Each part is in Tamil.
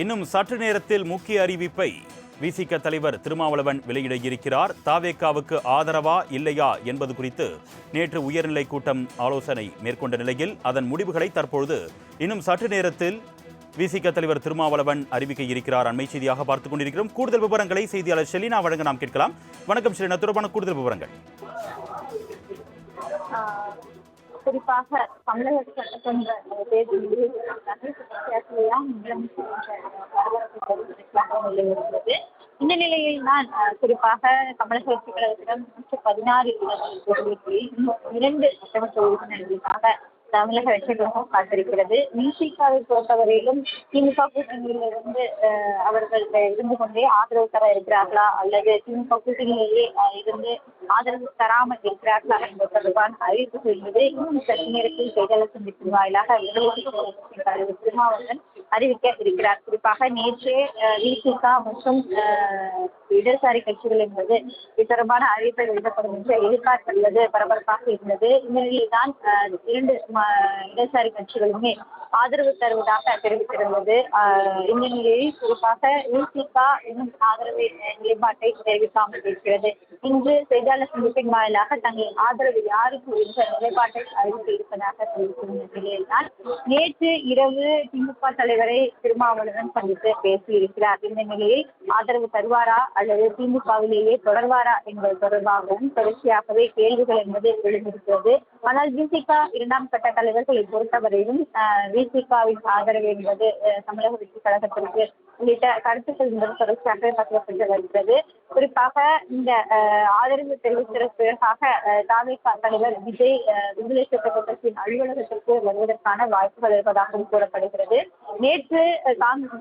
இன்னும் சற்று நேரத்தில் முக்கிய அறிவிப்பை விசிக தலைவர் திருமாவளவன் வெளியிட இருக்கிறார். தாவேகாவுக்கு ஆதரவா இல்லையா என்பது குறித்து நேற்று உயர்நிலை கூட்டம் ஆலோசனை மேற்கொண்ட நிலையில் அதன் முடிவுகளை தற்பொழுது இன்னும் சற்று நேரத்தில் விசிக தலைவர் திருமாவளவன் அறிவிக்க இருக்கிறார். அண்மை செய்தியாக பார்த்துக் கொண்டிருக்கிறோம். கூடுதல் விவரங்களை செய்தியாளர் ஷெலினா வழங்க நாம் கேட்கலாம். வணக்கம் ஷெலினா, தொடர்பான கூடுதல் விவரங்கள். குறிப்பாக தமிழக சட்டமன்ற தேர்தல் நிலையிருக்கிறது. இந்த நிலையில் தான் குறிப்பாக தமிழக வெற்றிக் கழகத்திடம் 116 2 சட்டமன்ற உறுப்பினர்களுக்காக தமிழக வெற்றிக் கழகம் காத்திருக்கிறது. விசிகாவை பொறுத்தவரையிலும் திமுக கூட்டணியிலிருந்து அவர்கள் இருந்து கொண்டே ஆதரவு தர இருக்கிறார்களா அல்லது திமுக கூட்டணியிலேயே இருந்து ஆதரவு தராமல் இருக்கிறார்களா என்பது தொடர்பான அறிவிப்பு என்பது இன்னும் சற்று நேரத்தில் செய்தியாளர் சந்திப்பின் வாயிலாக திருமாவளவன் அறிவிக்க இருக்கிறார். குறிப்பாக நேற்றே விசிக மற்றும் இடதுசாரி கட்சிகள் என்பது இது தொடர்பான அறிவிப்பை வெளியிடப்படும் என்று எதிர்பார்த்துள்ளது பரபரப்பாக இருந்தது. இந்த நிலையில்தான் 2 இடதுசாரி கட்சிகளுமே ஆதரவு தருவதாக தெரிவித்திருந்தது. இந்த நிலையில் குறிப்பாக விசிக இன்னும் ஆதரவு நிலைப்பாட்டை தெரிவிக்காமல் இருக்கிறது. இன்று செய்தியாளர் சந்திப்பின் வாயிலாக தங்கள் ஆதரவு யாருக்கு என்ற நிலைப்பாட்டை அறிவித்து இருப்பதாக தெரிவித்திருந்த நிலையில்தான் நேற்று இரவு திமுக தலைவரை திருமாவளவன் சந்தித்து பேசியிருக்கிறார். இந்த நிலையில் ஆதரவு தருவாரா அல்லது திமுகவிலேயே தொடர்வாரா என்பது தொடர்பாகவும் தொடர்ச்சியாகவே கேள்விகள் என்பது எழுந்திருக்கிறது. ஆனால் விசிக 2ஆம் கட்ட தலைவர்களை பொறுத்தவரையிலும் விசிகாவின் ஆதரவு என்பது தமிழக வெற்றிக் கழகத்திற்கு உள்ளிட்ட கருத்துக்கள் என்பது தொடர்ச்சியாக பகிரப்பட்டு வருகிறது. குறிப்பாக இந்த ஆதரவு தெரிவித்ததற்காக தாவேகா தலைவர் விஜய் விடுதலை சிறுத்தைகள் கட்சியின் அலுவலகத்திற்கு வருவதற்கான வாய்ப்புகள் இருப்பதாகவும் கூறப்படுகிறது. நேற்று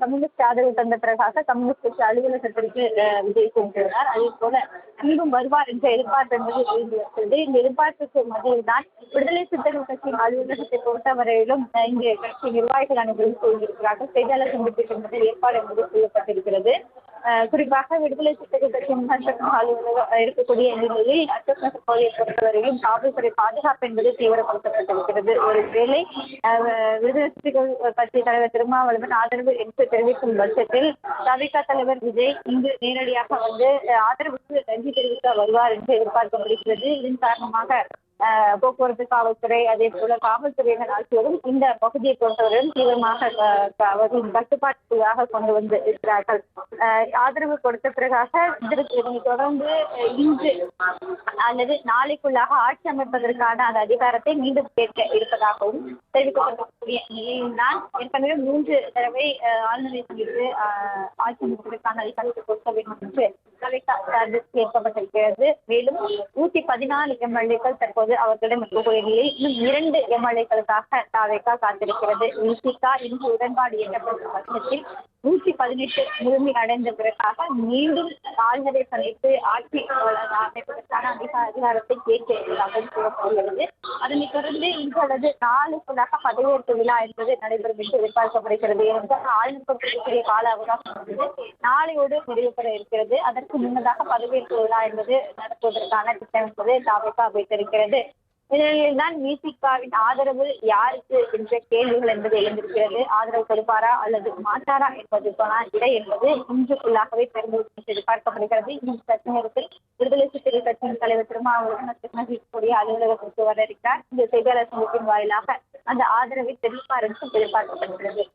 கம்யூனிஸ்ட் ஆதரவு தந்த பிறகாக கம்யூனிஸ்ட் கட்சி அலுவலகத்திற்கு விஜய் சென்றுள்ளார். அதே போல மீண்டும் வருவார் என்ற எதிர்பார்ப்பு என்பது இருந்து வருகிறது. இந்த எதிர்பார்ப்புக்கு மத்தியில் தான் விடுதலை சிறுத்தைகள் கட்சியின் அலுவலகத்தை பொறுத்தவரையிலும் இங்கு கட்சி நிர்வாகிகள் அனைவரும் செய்திருக்கிறார்கள். செய்தியாளர் சந்திப்பிற்கு முதல் ஏற்பாடு என்பது செய்யப்பட்டிருக்கிறது. குறிப்பாக விடுதலை சிறுத்தைகள் கட்சியின் அலுவலகம் இருக்கக்கூடிய நிலையில் அசோக் நகர் பகுதியை பொறுத்தவரையிலும் காவல்துறை பாதுகாப்பு என்பது தீவிரப்படுத்தப்பட்டிருக்கிறது. ஒருவேளை விடுதலை சிறுத்தைகள் கட்சி தலைவர் திருமாவளவன் ஆதரவு என்று தெரிவிக்கும் பட்சத்தில் தவிக தலைவர் விஜய் இங்கு நேரடியாக வந்து ஆதரவுக்கு நன்றி தெரிவிக்க வருவார் என்று எதிர்பார்க்கப்படுகிறது. இதன் காரணமாக போக்குவரத்து காவல்துறை அதே போல காவல்துறையினர் ஆகியோரும் இந்த பகுதியை பொறுத்தவரையும் தீவிரமாக அவர்களின் கட்டுப்பாட்டுக்குள்ளாக கொண்டு வந்து இருக்கிறார்கள். ஆதரவு கொடுத்த பிறகாக இதனை தொடர்ந்து இன்று அல்லது நாளைக்குள்ளாக ஆட்சி அமைப்பதற்கான அந்த அதிகாரத்தை மீண்டும் கேட்க இருப்பதாகவும் தெரிவிக்கப்படக்கூடிய நிலையில் தான் ஏற்கனவே 3 தடவை ஆளுநரை சந்தித்து ஆட்சி அமைப்பதற்கான அதிகாரத்தை கொடுக்க வேண்டும் என்று கேட்கப்பட்டிருக்கிறது. மேலும் 114 எம்எல்ஏக்கள் தற்போது அவர்களிடம் இருக்கக்கூடிய நிலையில் இன்னும் 2 எம்எல்ஏக்களுக்காக தாவேகா காத்திருக்கிறது. விசிக இன்று உடன்பாடு எட்டப்பட்ட பட்சத்தில் 118 முழுமை அடைந்த பிறகாக மீண்டும் ஆளுநரை சந்தித்து ஆட்சி அமைப்பதற்கான அதிகாரத்தை கேட்க இருப்பதாகவும் கூறப்படுகிறது. அதனைத் தொடர்ந்து இன்று அல்லது நாளுக்குள்ளாக பதவியேற்பு விழா என்பது நடைபெறும் என்று எதிர்பார்க்கப்படுகிறது. ஏனென்றால் ஆளுநர் கொடுக்கக்கூடிய கால அவகாசம் என்பது நாளையோடு நிறைவு பெற இருக்கிறது. அதற்கு முன்னதாக பதவியேற்பு விழா என்பது நடத்துவதற்கான திட்டம் என்பது தாவேகா வைத்திருக்கிறது. இந்நிலையில் தான் விசிகாவின் ஆதரவு யாருக்கு என்ற கேள்விகள் என்பது எழுந்திருக்கிறது. ஆதரவு கொடுப்பாரா அல்லது மாட்டாரா என்பதற்கான விடை என்பது இன்றுக்குள்ளாகவே பெரும்பு எதிர்பார்க்கப்படுகிறது. இன்னும் சற்று நேரத்தில் விடுதலை சிறுத்தைகள் கட்சியின் தலைவர் திருமாவளவன் கூடிய அலுவலகத்திற்கு வர இருக்கிறார். இந்த செய்தியாளர் சந்திப்பின் வாயிலாக அந்த ஆதரவை தெரிவிப்பார் என்றும் எதிர்பார்க்கப்படுகிறது.